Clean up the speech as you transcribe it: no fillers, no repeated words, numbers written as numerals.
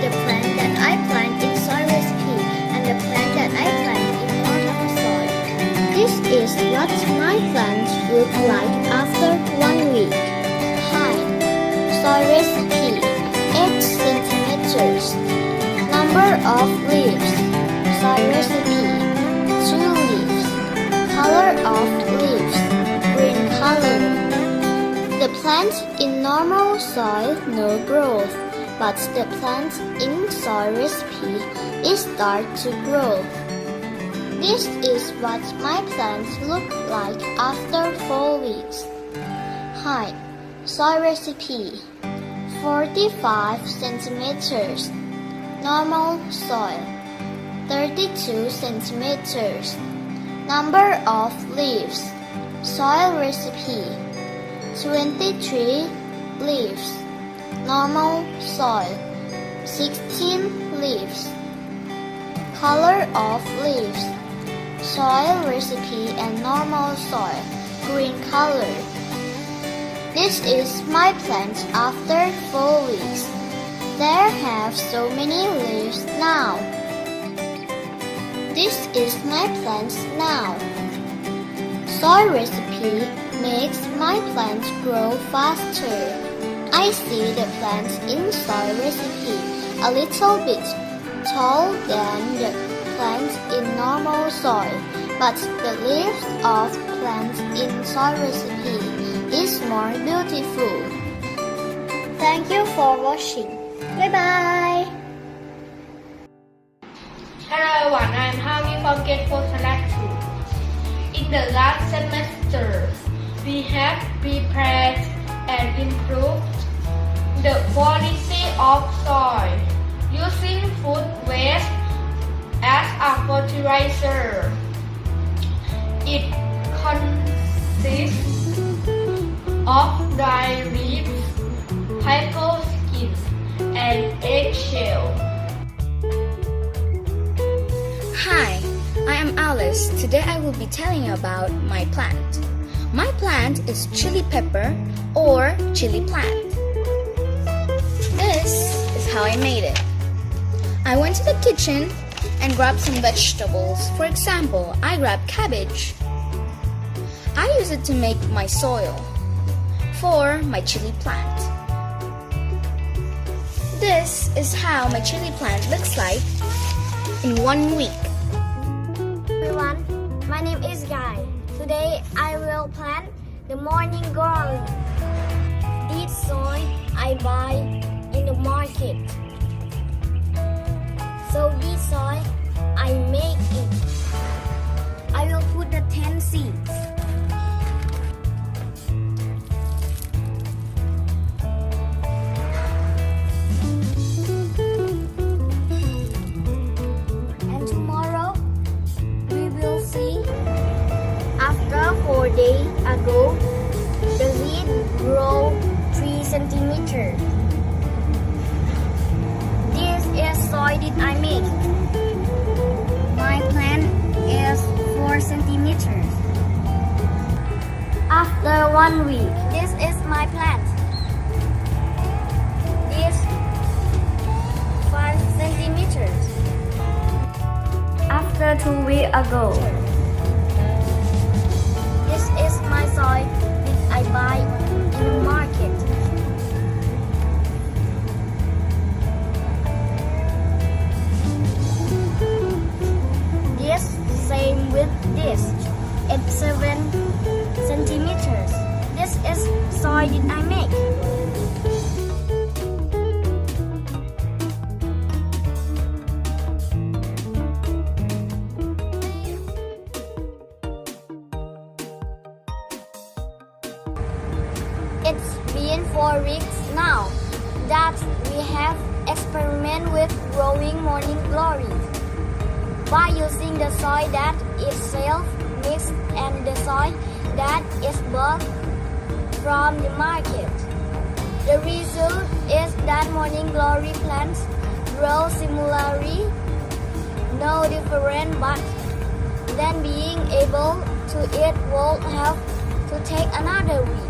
the plant that I plant in soil recipe and the plant that I plant in normal soil. This is what my plants look like after 1 week. Height, soil recipe, 8 centimeters. Number of leaves, soil recipe, 2 leaves. Color of leaves, green color. The plant in normal soil no growth, but the plant in soil recipe is start to grow. This is what my plants look like after 4 weeks. Height, soil recipe, 45 centimeters. Normal soil, 32 centimeters. Number of leaves, soil recipe, 23 leaves. Normal soil, 16 leaves. Color of leaves, soil recipe and normal soil, green color. This is my plant after 4 weeks. There have so many leaves now. This is my plants now. Soil recipe makes my plants grow faster. I see the plants in soil recipe a little bit tall than the plants in normal soil, but the leaves of plants in soil recipe is more beautiful. Thank you for watching. Bye bye. Hello everyone, I'm Hami from Grade 4 Select 2. In the last semester, we have prepared and improved the quality of soil using food waste as a fertilizer. It consists of dry leaves, pickle skin, and eggshell. Hi, I am Alice. Today I will be telling you about my plant. My plant is chili pepper or chili plant. This is how I made it. I went to the kitchen and grabbed some vegetables. For example, I grabbed cabbage. I use it to make my soil for my chili plant. This is how my chili plant looks like in 1 week. Everyone, my name is Guy. Today I will plant the morning glory. This soil I buy in the market. So this soil I make it. I will put the 10 seeds. And tomorrow we will see. After 4 days ago, the weed grew 3 centimeters. This is soil that I make. My plant is 4 centimeters. After 1 week, this is my plant. This 5 centimeters. After 2 weeks ago, this is my soil that I buy in the market. This same with this. It's 7 centimeters. This is soil that I make. It's been 4 weeks now that we have experimented with growing morning glory by using the soil that is self-mixed and the soil that is bought from the market. The result is that morning glory plants grow similarly, no different, but then being able to eat will help to take another week.